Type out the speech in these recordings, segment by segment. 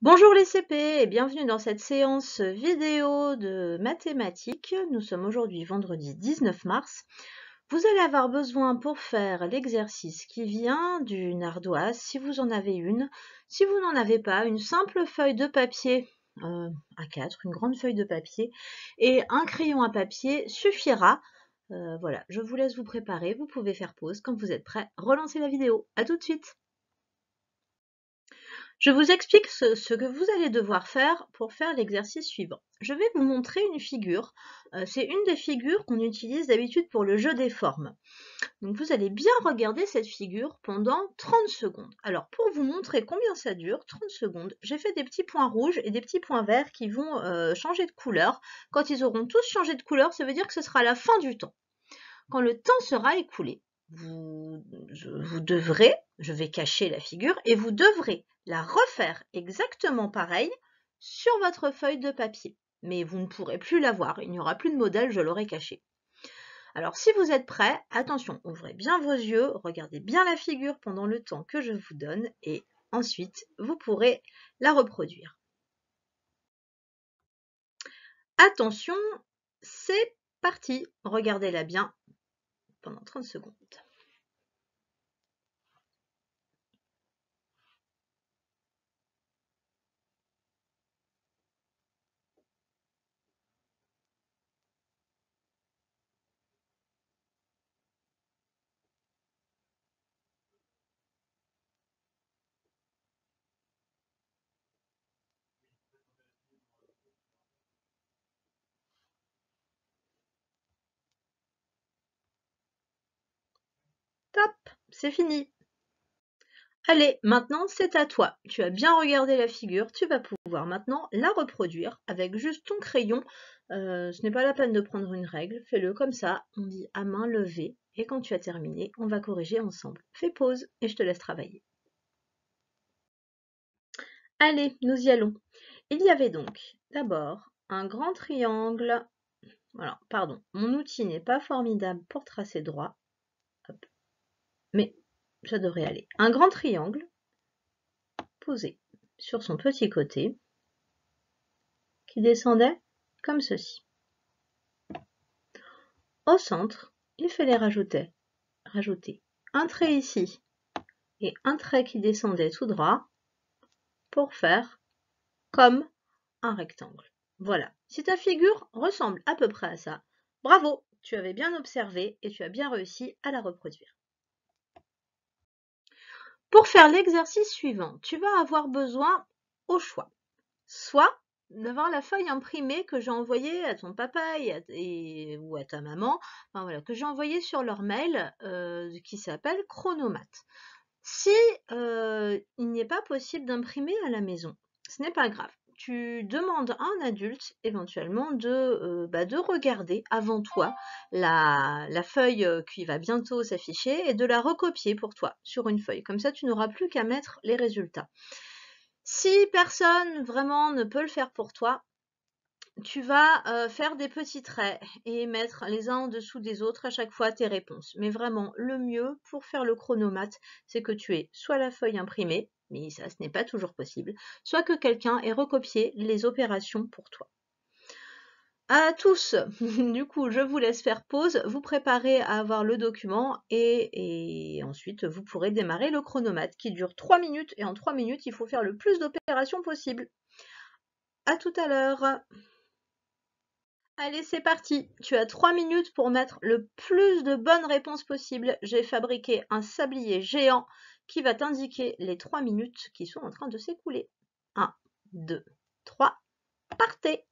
Bonjour les CP et bienvenue dans cette séance vidéo de mathématiques. Nous sommes aujourd'hui vendredi 19 mars. Vous allez avoir besoin pour faire l'exercice qui vient d'une ardoise, si vous en avez une. Si vous n'en avez pas, une simple feuille de papier A4, une grande feuille de papier et un crayon à papier suffira. Voilà, je vous laisse vous préparer. Vous pouvez faire pause quand vous êtes prêts. Relancez la vidéo. À tout de suite. Je vous explique ce que vous allez devoir faire pour faire l'exercice suivant. Je vais vous montrer une figure. C'est une des figures qu'on utilise d'habitude pour le jeu des formes. Donc vous allez bien regarder cette figure pendant 30 secondes. Alors pour vous montrer combien ça dure, 30 secondes, j'ai fait des petits points rouges et des petits points verts qui vont changer de couleur. Quand ils auront tous changé de couleur, ça veut dire que ce sera la fin du temps. Quand le temps sera écoulé, je vais cacher la figure et vous devrez la refaire exactement pareil sur votre feuille de papier. Mais vous ne pourrez plus la voir, il n'y aura plus de modèle, je l'aurai caché. Alors si vous êtes prêts, attention, ouvrez bien vos yeux, regardez bien la figure pendant le temps que je vous donne et ensuite vous pourrez la reproduire. Attention, c'est parti, regardez-la bien pendant 30 secondes. Top, c'est fini. Allez, maintenant c'est à toi. Tu as bien regardé la figure, tu vas pouvoir maintenant la reproduire avec juste ton crayon. Ce n'est pas la peine de prendre une règle, fais-le comme ça, on dit à main levée. Et quand tu as terminé, on va corriger ensemble. Fais pause et je te laisse travailler. Allez, nous y allons. Il y avait donc d'abord un grand triangle. Alors, pardon, mon outil n'est pas formidable pour tracer droit. Hop. Mais ça devrait aller. Un grand triangle posé sur son petit côté qui descendait comme ceci. Au centre, il fallait rajouter un trait ici et un trait qui descendait tout droit pour faire comme un rectangle. Voilà. Si ta figure ressemble à peu près à ça, bravo, tu avais bien observé et tu as bien réussi à la reproduire. Pour faire l'exercice suivant, tu vas avoir besoin au choix, soit d'avoir la feuille imprimée que j'ai envoyée à ton papa ou à ta maman, enfin, voilà, que j'ai envoyée sur leur mail qui s'appelle Chronomath. Si il n'est pas possible d'imprimer à la maison, ce n'est pas grave. Tu demandes à un adulte éventuellement de regarder avant toi la feuille qui va bientôt s'afficher et de la recopier pour toi sur une feuille. Comme ça, tu n'auras plus qu'à mettre les résultats. Si personne vraiment ne peut le faire pour toi, tu vas faire des petits traits et mettre les uns en dessous des autres à chaque fois tes réponses. Mais vraiment, le mieux pour faire le chronomate, c'est que tu aies soit la feuille imprimée, mais ça, ce n'est pas toujours possible, soit que quelqu'un ait recopié les opérations pour toi. À tous, du coup, je vous laisse faire pause, vous préparez à avoir le document et ensuite vous pourrez démarrer le chronomate qui dure 3 minutes et en 3 minutes, il faut faire le plus d'opérations possible. À tout à l'heure. Allez, c'est parti. Tu as 3 minutes pour mettre le plus de bonnes réponses possible. J'ai fabriqué un sablier géant qui va t'indiquer les 3 minutes qui sont en train de s'écouler. 1, 2, 3, partez!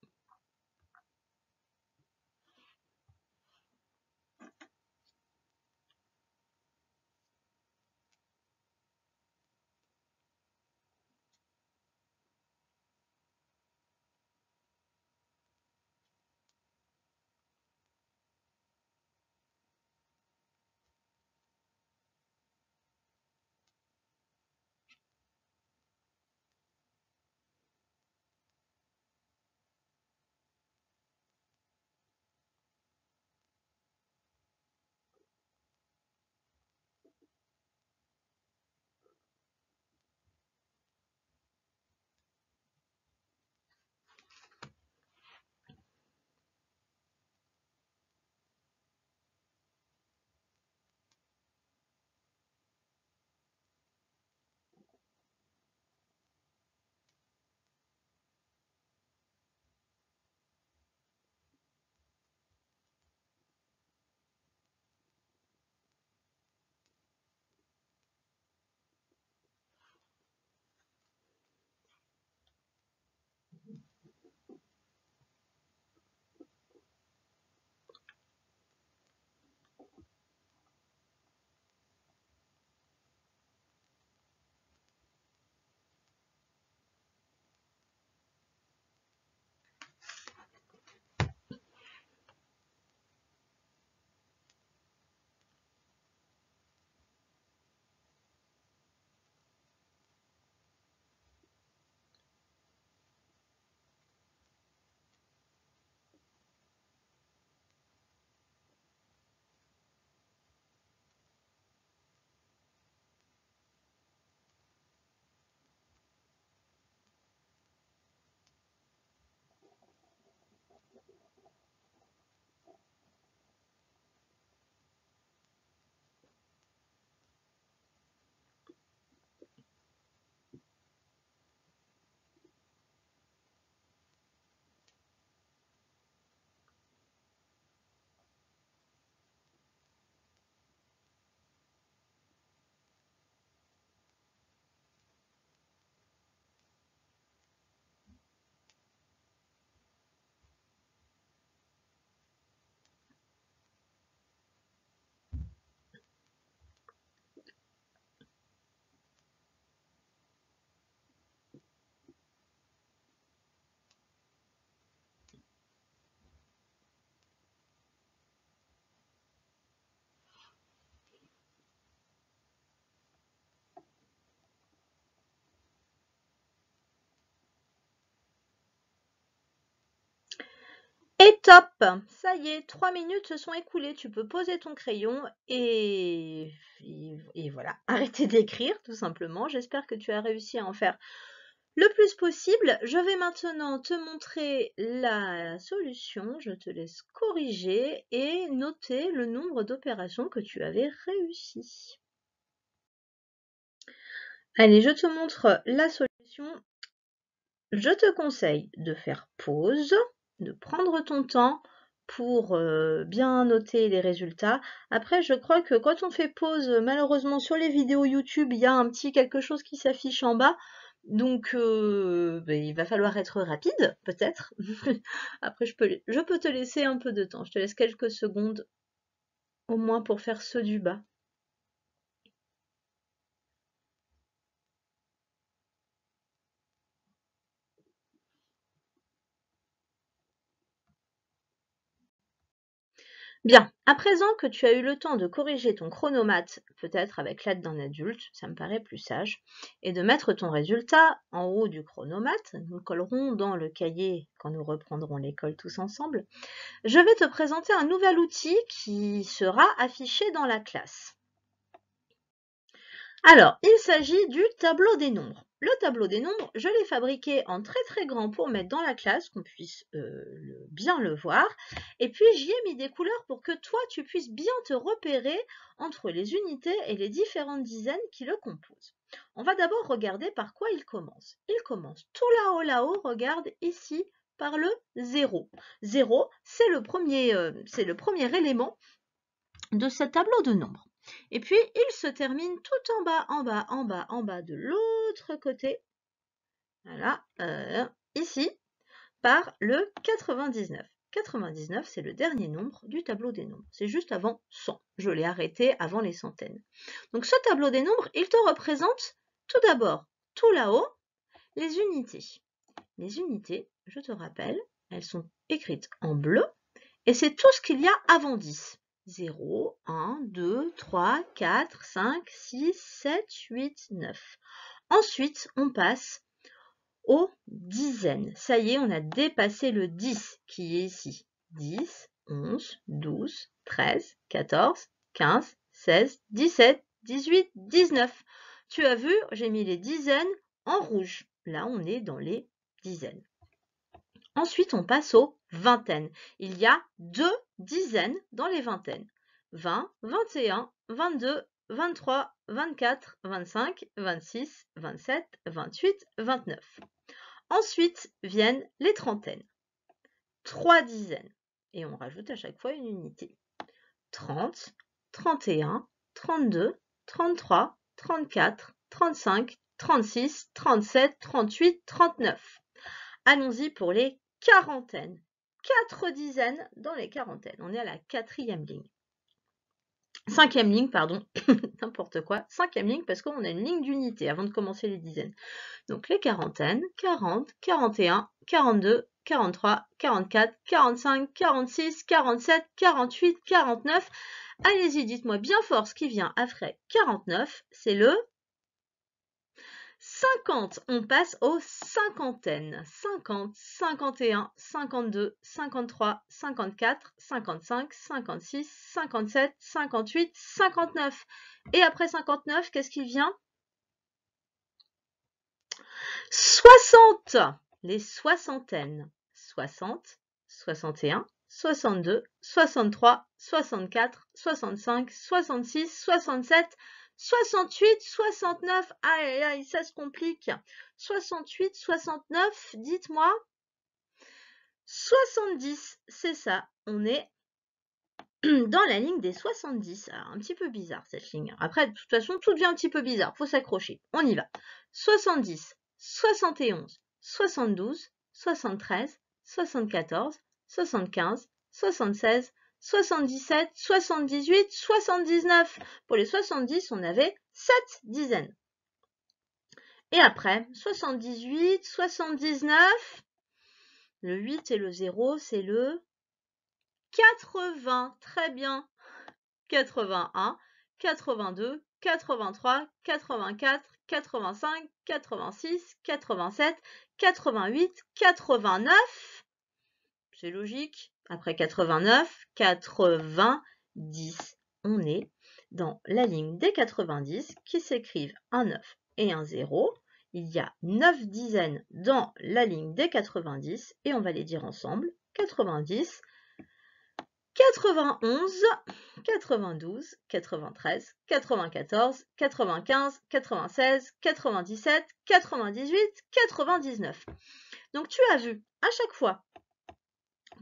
Et top! Ça y est, 3 minutes se sont écoulées. Tu peux poser ton crayon et voilà, arrêter d'écrire tout simplement. J'espère que tu as réussi à en faire le plus possible. Je vais maintenant te montrer la solution. Je te laisse corriger et noter le nombre d'opérations que tu avais réussi. Allez, je te montre la solution. Je te conseille de faire pause, de prendre ton temps pour bien noter les résultats. Après, je crois que quand on fait pause, malheureusement sur les vidéos YouTube, il y a un petit quelque chose qui s'affiche en bas. Donc, il va falloir être rapide, peut-être. Après, je peux te laisser un peu de temps. Je te laisse quelques secondes, au moins pour faire ceux du bas. Bien, à présent que tu as eu le temps de corriger ton chronomètre, peut-être avec l'aide d'un adulte, ça me paraît plus sage, et de mettre ton résultat en haut du chronomètre, nous collerons dans le cahier quand nous reprendrons l'école tous ensemble, je vais te présenter un nouvel outil qui sera affiché dans la classe. Alors, il s'agit du tableau des nombres. Le tableau des nombres, je l'ai fabriqué en très grand pour mettre dans la classe, qu'on puisse bien le voir. Et puis, j'y ai mis des couleurs pour que toi, tu puisses bien te repérer entre les unités et les différentes dizaines qui le composent. On va d'abord regarder par quoi il commence. Il commence tout là-haut, regarde ici, par le 0. 0, c'est le premier élément de ce tableau de nombres. Et puis, il se termine tout en bas de l'autre côté, voilà, ici, par le 99. 99, c'est le dernier nombre du tableau des nombres. C'est juste avant 100. Je l'ai arrêté avant les centaines. Donc, ce tableau des nombres, il te représente tout d'abord, tout là-haut, les unités. Les unités, je te rappelle, elles sont écrites en bleu et c'est tout ce qu'il y a avant 10. 0, 1, 2, 3, 4, 5, 6, 7, 8, 9. Ensuite, on passe aux dizaines. Ça y est, on a dépassé le 10 qui est ici. 10, 11, 12, 13, 14, 15, 16, 17, 18, 19. Tu as vu, j'ai mis les dizaines en rouge. Là, on est dans les dizaines. Ensuite, on passe aux vingtaines. Il y a 2 dizaines dans les vingtaines. 20, 21, 22, 23, 24, 25, 26, 27, 28, 29. Ensuite viennent les trentaines. 3 dizaines. Et on rajoute à chaque fois une unité. 30, 31, 32, 33, 34, 35, 36, 37, 38, 39. Allons-y pour les quarantaines. 4 dizaines dans les quarantaines. On est à la 4e ligne. 5e ligne, pardon, n'importe quoi, 5e ligne parce qu'on a une ligne d'unité avant de commencer les dizaines. Donc les quarantaines, 40, 41, 42, 43, 44, 45, 46, 47, 48, 49. Allez-y, dites-moi bien fort ce qui vient après 49, c'est le 50. On passe aux cinquantaines. 50, 51, 52, 53, 54, 55, 56, 57, 58, 59. Et après 59, qu'est-ce qui vient? 60. Les soixantaines. 60, 61, 62, 63, 64, 65, 66, 67, 68, 69. Aïe, aïe, ça se complique. 68, 69, dites-moi. 70, c'est ça. On est dans la ligne des 70. Alors, un petit peu bizarre cette ligne. Après, de toute façon, tout devient un petit peu bizarre. Faut s'accrocher. On y va. 70, 71, 72, 73, 74, 75, 76, 77, 78, 79. Pour les 70, on avait 7 dizaines. Et après, 78, 79, le 8 et le 0, c'est le 80. Très bien. 81, 82, 83, 84, 85, 86, 87, 88, 89. C'est logique. Après 89, 90. On est dans la ligne des 90 qui s'écrivent un 9 et un 0. Il y a 9 dizaines dans la ligne des 90 et on va les dire ensemble. 90, 91, 92, 93, 94, 95, 96, 97, 98, 99. Donc tu as vu, à chaque fois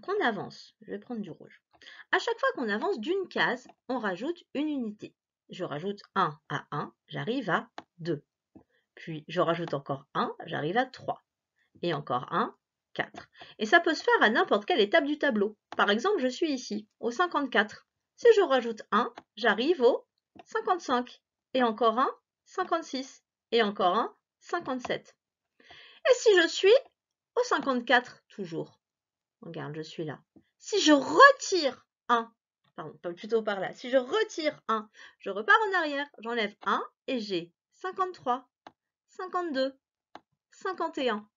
qu'on avance, je vais prendre du rouge, à chaque fois qu'on avance d'une case, on rajoute une unité. Je rajoute 1 à 1, j'arrive à 2. Puis je rajoute encore 1, j'arrive à 3. Et encore 1, 4. Et ça peut se faire à n'importe quelle étape du tableau. Par exemple, je suis ici, au 54. Si je rajoute 1, j'arrive au 55. Et encore un, 56. Et encore un, 57. Et si je suis au 54, toujours. Regarde, je suis là. Si je retire 1, pardon, plutôt par là. Si je retire 1, je repars en arrière, j'enlève 1 et j'ai 53, 52, 51.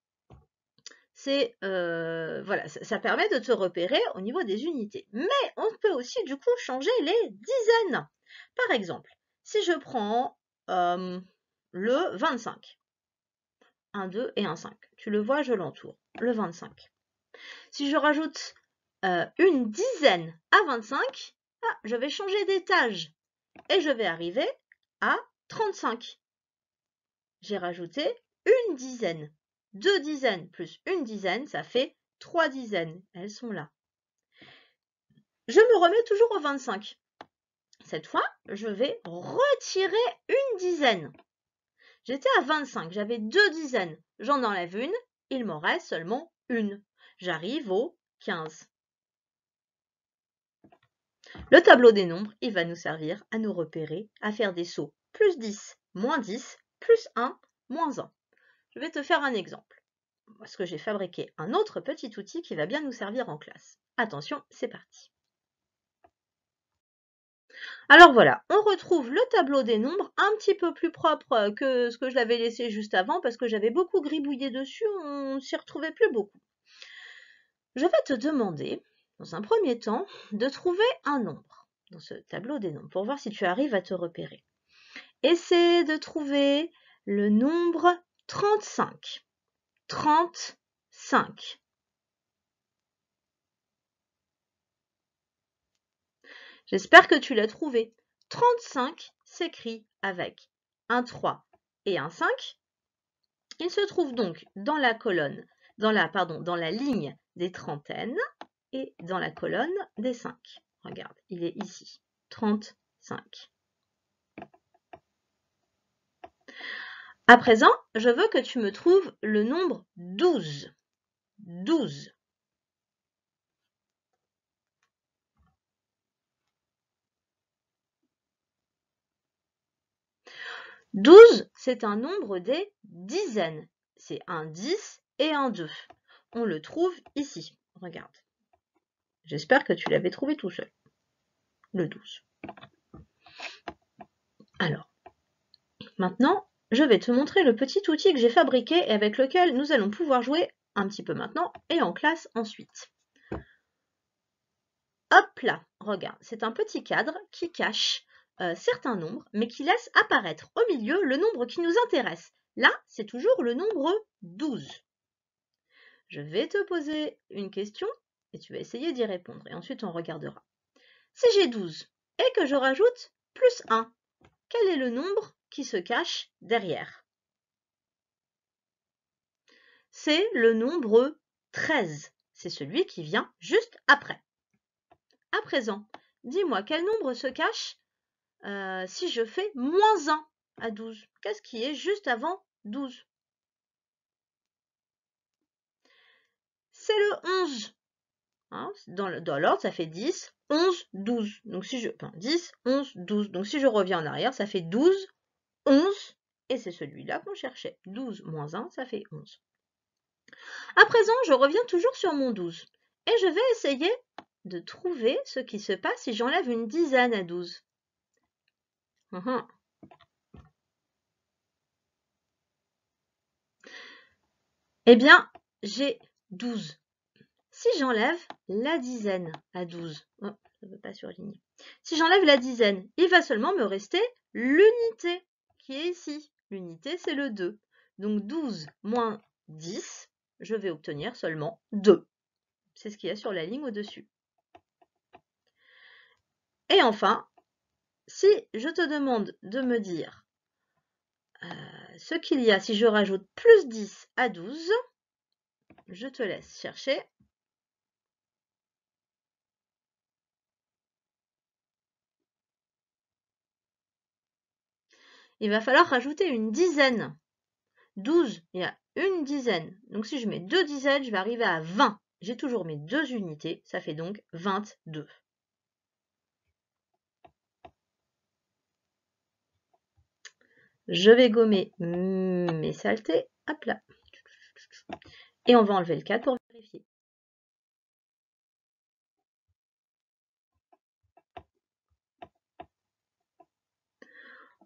C'est voilà, ça permet de te repérer au niveau des unités. Mais on peut aussi du coup changer les dizaines. Par exemple, si je prends le 25, 1, 2 et 1, 5. Tu le vois, je l'entoure, le 25. Si je rajoute une dizaine à 25, je vais changer d'étage et je vais arriver à 35. J'ai rajouté une dizaine. 2 dizaines plus une dizaine, ça fait 3 dizaines. Elles sont là. Je me remets toujours au 25. Cette fois, je vais retirer une dizaine. J'étais à 25, j'avais 2 dizaines. J'en enlève une, il m'en reste seulement une. J'arrive au 15. Le tableau des nombres, il va nous servir à nous repérer, à faire des sauts plus 10, moins 10, plus 1, moins 1. Je vais te faire un exemple. Parce que j'ai fabriqué un autre petit outil qui va bien nous servir en classe. Attention, c'est parti. Alors voilà, on retrouve le tableau des nombres un petit peu plus propre que ce que je l'avais laissé juste avant parce que j'avais beaucoup gribouillé dessus, on ne s'y retrouvait plus beaucoup. Je vais te demander, dans un premier temps, de trouver un nombre dans ce tableau des nombres pour voir si tu arrives à te repérer. Essaie de trouver le nombre 35. 35. J'espère que tu l'as trouvé. 35 s'écrit avec un 3 et un 5. Il se trouve donc dans la colonne, dans la ligne des trentaines et dans la colonne des 5. Regarde, il est ici. 35. À présent, je veux que tu me trouves le nombre 12. 12. 12, c'est un nombre des dizaines. C'est un 10 et un 2. On le trouve ici. Regarde. J'espère que tu l'avais trouvé tout seul. Le 12. Alors, maintenant, je vais te montrer le petit outil que j'ai fabriqué et avec lequel nous allons pouvoir jouer un petit peu maintenant et en classe ensuite. Hop là, regarde, c'est un petit cadre qui cache certains nombres, mais qui laisse apparaître au milieu le nombre qui nous intéresse. Là, c'est toujours le nombre 12. Je vais te poser une question et tu vas essayer d'y répondre et ensuite on regardera. Si j'ai 12 et que je rajoute plus 1, quel est le nombre qui se cache derrière? C'est le nombre 13. C'est celui qui vient juste après. À présent, dis-moi quel nombre se cache si je fais moins 1 à 12. Qu'est-ce qui est juste avant 12? C'est le 11. Hein, dans l'ordre, ça fait 10, 11, 12. Donc si je... Enfin, 10, 11, 12. Donc si je reviens en arrière, ça fait 12, 11. Et c'est celui-là qu'on cherchait. 12 moins 1, ça fait 11. À présent, je reviens toujours sur mon 12. Et je vais essayer de trouver ce qui se passe si j'enlève une dizaine à 12. Eh bien, j'ai 12. Si j'enlève la dizaine à 12, oh, ça ne veut pas surligner. Si j'enlève la dizaine, il va seulement me rester l'unité qui est ici. L'unité, c'est le 2. Donc 12 moins 10, je vais obtenir seulement 2. C'est ce qu'il y a sur la ligne au-dessus. Et enfin, si je te demande de me dire ce qu'il y a si je rajoute plus 10 à 12, je te laisse chercher. Il va falloir rajouter une dizaine. 12, il y a une dizaine. Donc si je mets 2 dizaines, je vais arriver à 20. J'ai toujours mes 2 unités, ça fait donc 22. Je vais gommer mes saletés. Hop là. Et on va enlever le 4 pour vérifier.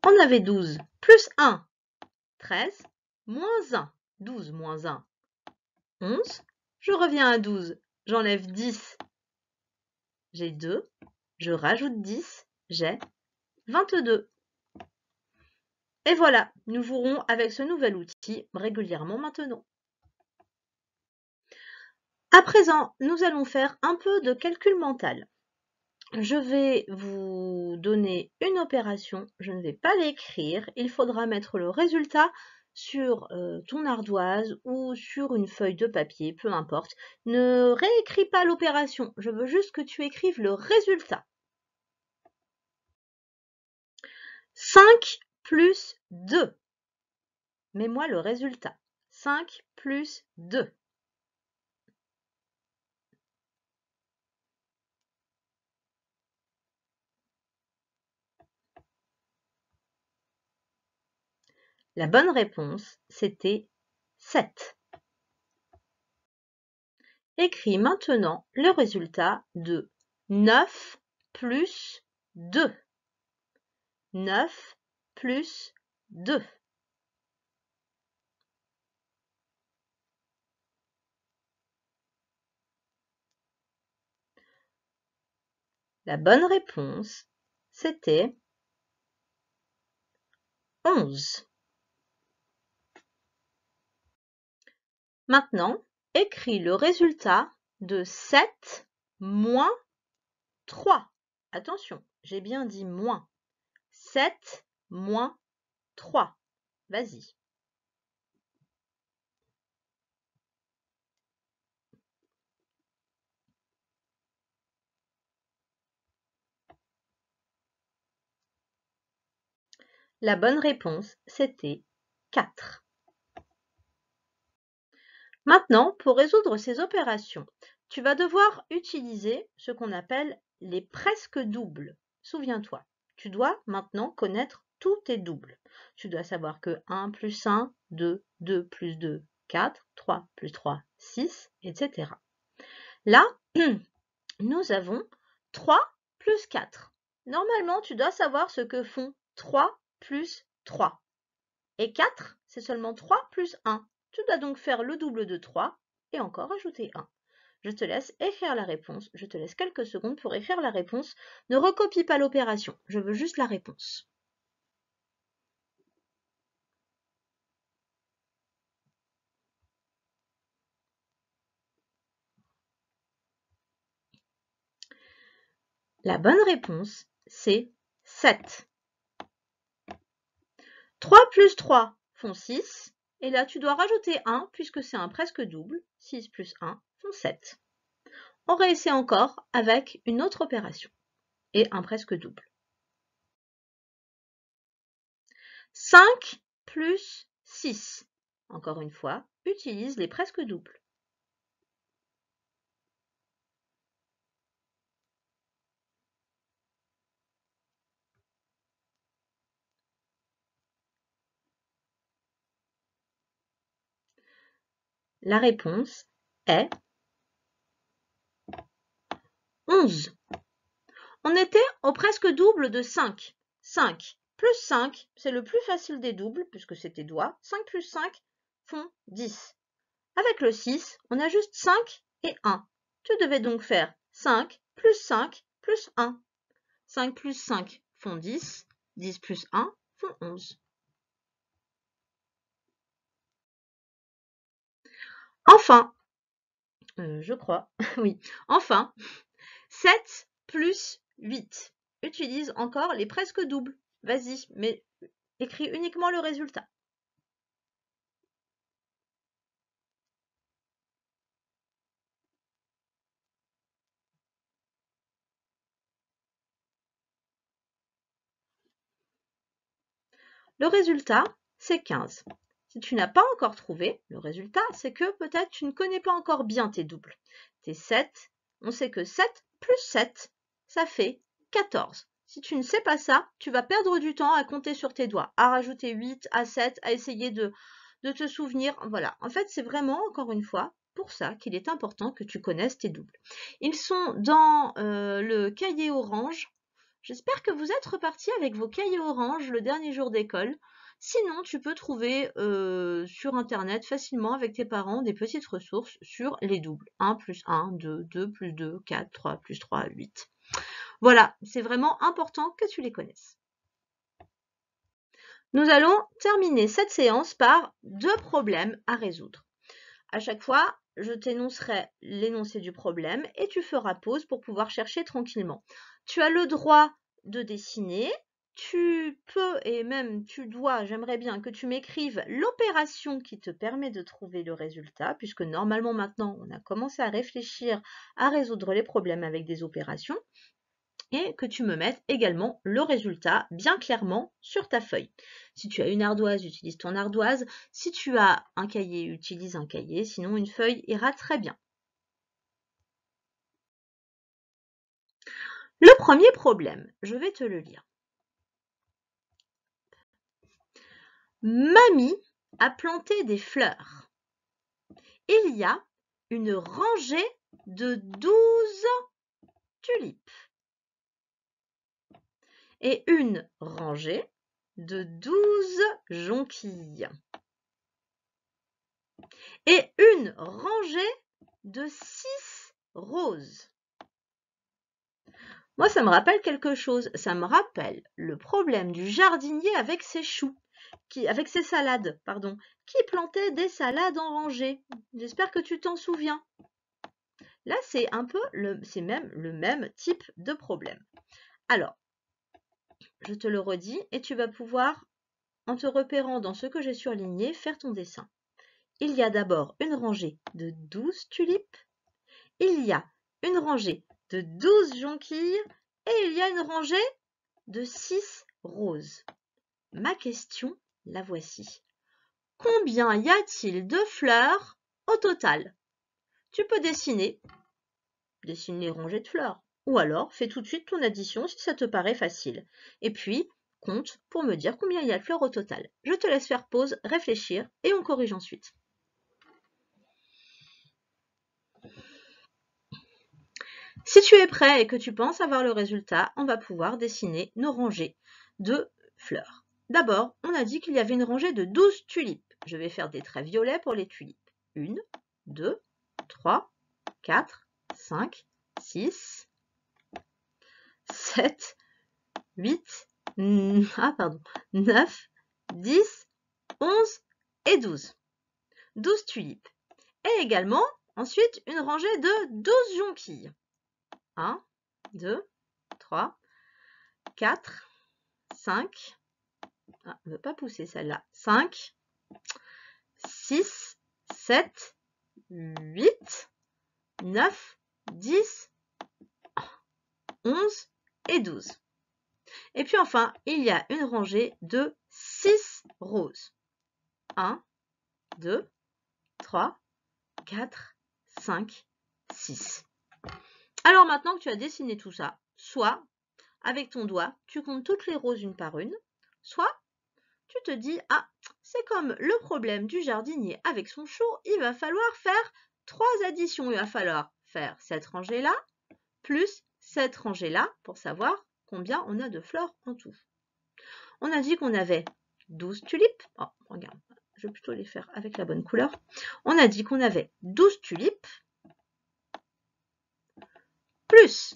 On avait 12 plus 1, 13, moins 1, 12 moins 1, 11. Je reviens à 12, j'enlève 10, j'ai 2. Je rajoute 10, j'ai 22. Et voilà, nous jouerons avec ce nouvel outil régulièrement maintenant. À présent, nous allons faire un peu de calcul mental. Je vais vous donner une opération, je ne vais pas l'écrire, il faudra mettre le résultat sur ton ardoise ou sur une feuille de papier, peu importe. Ne réécris pas l'opération, je veux juste que tu écrives le résultat. 5 plus 2. Mets-moi le résultat. 5 plus 2. La bonne réponse, c'était 7. Écris maintenant le résultat de 9 plus 2. 9 plus 2. La bonne réponse, c'était 11. Maintenant, écris le résultat de 7 moins 3. Attention, j'ai bien dit moins. 7 moins 3. Vas-y. La bonne réponse, c'était 4. Maintenant, pour résoudre ces opérations, tu vas devoir utiliser ce qu'on appelle les presque doubles. Souviens-toi, tu dois maintenant connaître tous tes doubles. Tu dois savoir que 1 plus 1, 2, 2 plus 2, 4, 3 plus 3, 6, etc. Là, nous avons 3 plus 4. Normalement, tu dois savoir ce que font 3 plus 3. Et 4, c'est seulement 3 plus 1. Tu dois donc faire le double de 3 et encore ajouter 1. Je te laisse écrire la réponse. Je te laisse quelques secondes pour écrire la réponse. Ne recopie pas l'opération. Je veux juste la réponse. La bonne réponse, c'est 7. 3 plus 3 font 6. Et là, tu dois rajouter 1 puisque c'est un presque double. 6 plus 1 font 7. On réessaie encore avec une autre opération et un presque double. 5 plus 6. Encore une fois, utilise les presque doubles. La réponse est 11. On était au presque double de 5. 5 plus 5, c'est le plus facile des doubles puisque c'est tes doigts. 5 plus 5 font 10. Avec le 6, on a juste 5 et 1. Tu devais donc faire 5 plus 1. 5 plus 5 font 10. 10 plus 1 font 11. Enfin, je crois, oui, enfin, 7 plus 8. Utilise encore les presque doubles. Vas-y, mais écris uniquement le résultat. Le résultat, c'est 15. Si tu n'as pas encore trouvé le résultat, c'est que peut-être tu ne connais pas encore bien tes doubles. Tes 7, on sait que 7 plus 7, ça fait 14. Si tu ne sais pas ça, tu vas perdre du temps à compter sur tes doigts, à rajouter 8, à 7, à essayer de te souvenir. Voilà, en fait, c'est vraiment, encore une fois, pour ça qu'il est important que tu connaisses tes doubles. Ils sont dans le cahier orange. J'espère que vous êtes repartis avec vos cahiers orange le dernier jour d'école. Sinon, tu peux trouver sur Internet facilement avec tes parents des petites ressources sur les doubles. 1 plus 1, 2, 2 plus 2, 4, 3 plus 3, 8. Voilà, c'est vraiment important que tu les connaisses. Nous allons terminer cette séance par 2 problèmes à résoudre. À chaque fois, je t'énoncerai l'énoncé du problème et tu feras pause pour pouvoir chercher tranquillement. Tu as le droit de dessiner. Tu peux et même tu dois, j'aimerais bien que tu m'écrives l'opération qui te permet de trouver le résultat, puisque normalement maintenant on a commencé à réfléchir à résoudre les problèmes avec des opérations, et que tu me mettes également le résultat bien clairement sur ta feuille. Si tu as une ardoise, utilise ton ardoise. Si tu as un cahier, utilise un cahier. Sinon, une feuille ira très bien. Le premier problème, je vais te le lire. Mamie a planté des fleurs. Il y a une rangée de 12 tulipes et une rangée de 12 jonquilles et une rangée de 6 roses. Moi, ça me rappelle quelque chose. Ça me rappelle le problème du jardinier avec ses choux, avec ses salades, pardon, qui plantait des salades en rangée. J'espère que tu t'en souviens. Là, c'est un peu c'est même le même type de problème. Alors, je te le redis et tu vas pouvoir, en te repérant dans ce que j'ai surligné, faire ton dessin. Il y a d'abord une rangée de 12 tulipes. Il y a une rangée de 12 jonquilles et il y a une rangée de 6 roses. Ma question, la voici. Combien y a-t-il de fleurs au total? Tu peux dessine les rangées de fleurs. Ou alors, fais tout de suite ton addition si ça te paraît facile. Et puis, compte pour me dire combien il y a de fleurs au total. Je te laisse faire pause, réfléchir et on corrige ensuite. Si tu es prêt et que tu penses avoir le résultat, on va pouvoir dessiner nos rangées de fleurs. D'abord, on a dit qu'il y avait une rangée de 12 tulipes. Je vais faire des traits violets pour les tulipes. 1, 2, 3, 4, 5, 6, 7, 8, 9, 10, 11 et 12. 12 tulipes. Et également, ensuite, une rangée de 12 jonquilles. 1, 2, 3, 4, 5, elle ne veut pas pousser celle-là, 5, 6, 7, 8, 9, 10, 11 et 12. Et puis enfin, il y a une rangée de 6 roses. 1, 2, 3, 4, 5, 6. Alors maintenant que tu as dessiné tout ça, soit avec ton doigt, tu comptes toutes les roses une par une, soit tu te dis, ah, c'est comme le problème du jardinier avec son chou, il va falloir faire 3 additions. Il va falloir faire cette rangée-là, plus cette rangée-là, pour savoir combien on a de fleurs en tout. On a dit qu'on avait 12 tulipes. Oh, regarde, je vais plutôt les faire avec la bonne couleur. On a dit qu'on avait 12 tulipes, plus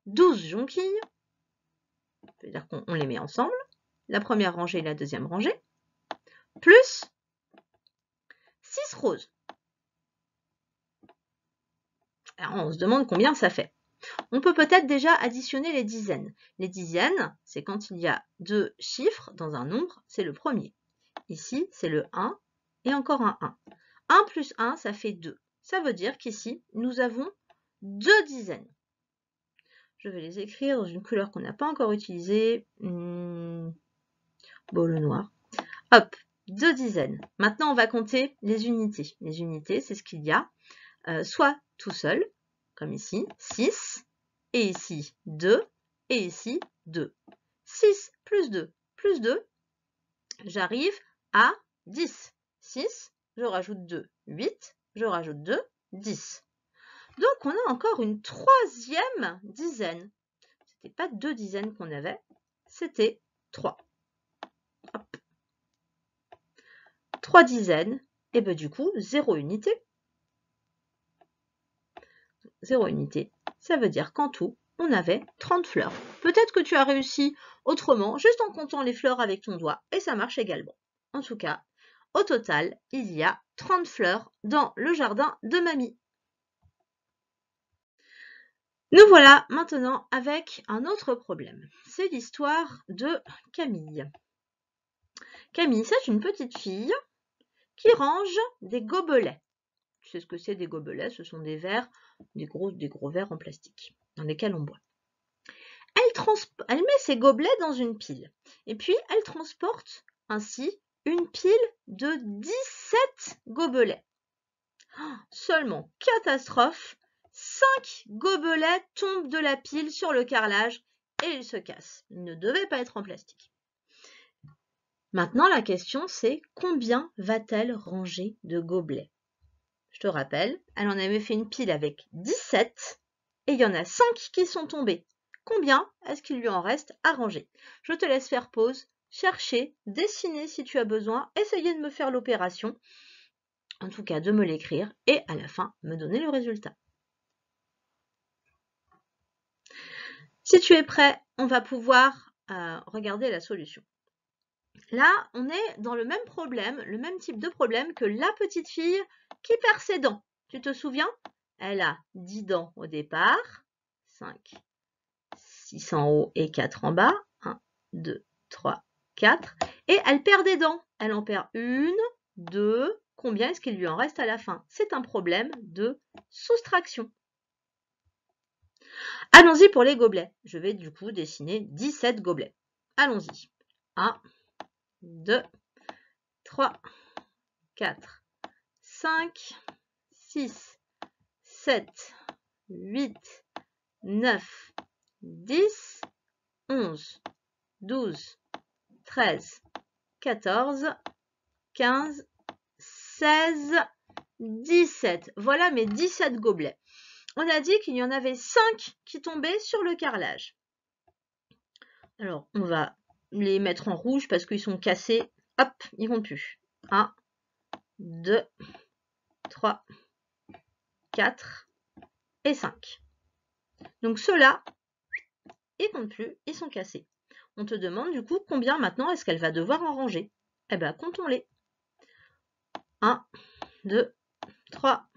12 jonquilles. C'est-à-dire qu'on les met ensemble. La première rangée et la deuxième rangée. Plus 6 roses. Alors, on se demande combien ça fait. On peut peut-être déjà additionner les dizaines. Les dizaines, c'est quand il y a 2 chiffres dans un nombre, c'est le premier. Ici, c'est le 1 et encore un 1. 1 plus 1, ça fait 2. Ça veut dire qu'ici, nous avons 2 dizaines. Je vais les écrire dans une couleur qu'on n'a pas encore utilisée. Bon, le noir. Hop, 2 dizaines. Maintenant, on va compter les unités. Les unités, c'est ce qu'il y a soit tout seul, comme ici, 6, et ici 2, et ici 2. 6 plus 2 plus 2, j'arrive à 10. 6, je rajoute 2, 8, je rajoute 2, 10. Donc, on a encore une troisième dizaine. Ce n'était pas 2 dizaines qu'on avait, c'était 3. Hop. 3 dizaines, et bien du coup, 0 unité. 0 unité, ça veut dire qu'en tout, on avait 30 fleurs. Peut-être que tu as réussi autrement, juste en comptant les fleurs avec ton doigt, et ça marche également. En tout cas, au total, il y a 30 fleurs dans le jardin de mamie. Nous voilà maintenant avec un autre problème. C'est l'histoire de Camille. Camille, c'est une petite fille qui range des gobelets. Tu sais ce que c'est des gobelets? Ce sont des verres, des gros verres en plastique dans lesquels on boit. Elle met ses gobelets dans une pile et puis elle transporte ainsi une pile de 17 gobelets. Seulement, catastrophe, 5 gobelets tombent de la pile sur le carrelage et ils se cassent. Ils ne devaient pas être en plastique. Maintenant, la question c'est combien va-t-elle ranger de gobelets? Je te rappelle, elle en avait fait une pile avec 17 et il y en a 5 qui sont tombés. Combien est-ce qu'il lui en reste à ranger? Je te laisse faire pause, chercher, dessiner si tu as besoin, essayer de me faire l'opération, en tout cas de me l'écrire et à la fin me donner le résultat. Si tu es prêt, on va pouvoir regarder la solution. Là, on est dans le même problème, le même type de problème que la petite fille qui perd ses dents. Tu te souviens? Elle a 10 dents au départ, 5, 6 en haut et 4 en bas. 1, 2, 3, 4. Et elle perd des dents. Elle en perd 1, 2. Combien est-ce qu'il lui en reste à la fin? C'est un problème de soustraction. Allons-y pour les gobelets. Je vais du coup dessiner 17 gobelets. Allons-y. 1, 2, 3, 4, 5, 6, 7, 8, 9, 10, 11, 12, 13, 14, 15, 16, 17. Voilà mes 17 gobelets. On a dit qu'il y en avait 5 qui tombaient sur le carrelage. Alors, on va les mettre en rouge parce qu'ils sont cassés. Hop, ils vont plus. 1, 2, 3, 4 et 5. Donc ceux-là, ils comptent plus, ils sont cassés. On te demande du coup combien maintenant est-ce qu'elle va devoir en ranger. Eh bien, comptons-les. 1, 2, 3,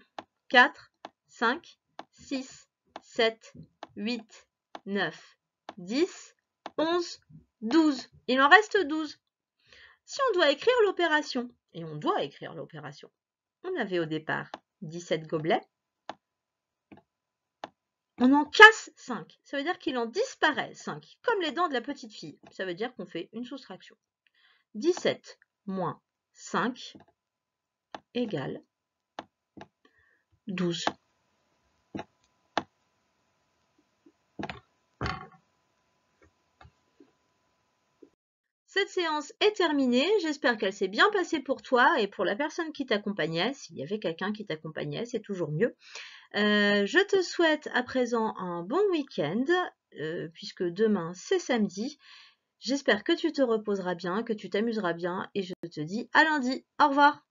4, 5, 6, 7, 8, 9, 10, 11, 12. Il en reste 12. Si on doit écrire l'opération, et on doit écrire l'opération, on avait au départ 17 gobelets, on en casse 5. Ça veut dire qu'il en disparaît 5, comme les dents de la petite fille. Ça veut dire qu'on fait une soustraction. 17 moins 5 égale 12. Cette séance est terminée, j'espère qu'elle s'est bien passée pour toi et pour la personne qui t'accompagnait. S'il y avait quelqu'un qui t'accompagnait, c'est toujours mieux. Je te souhaite à présent un bon week-end, puisque demain c'est samedi. J'espère que tu te reposeras bien, que tu t'amuseras bien et je te dis à lundi. Au revoir.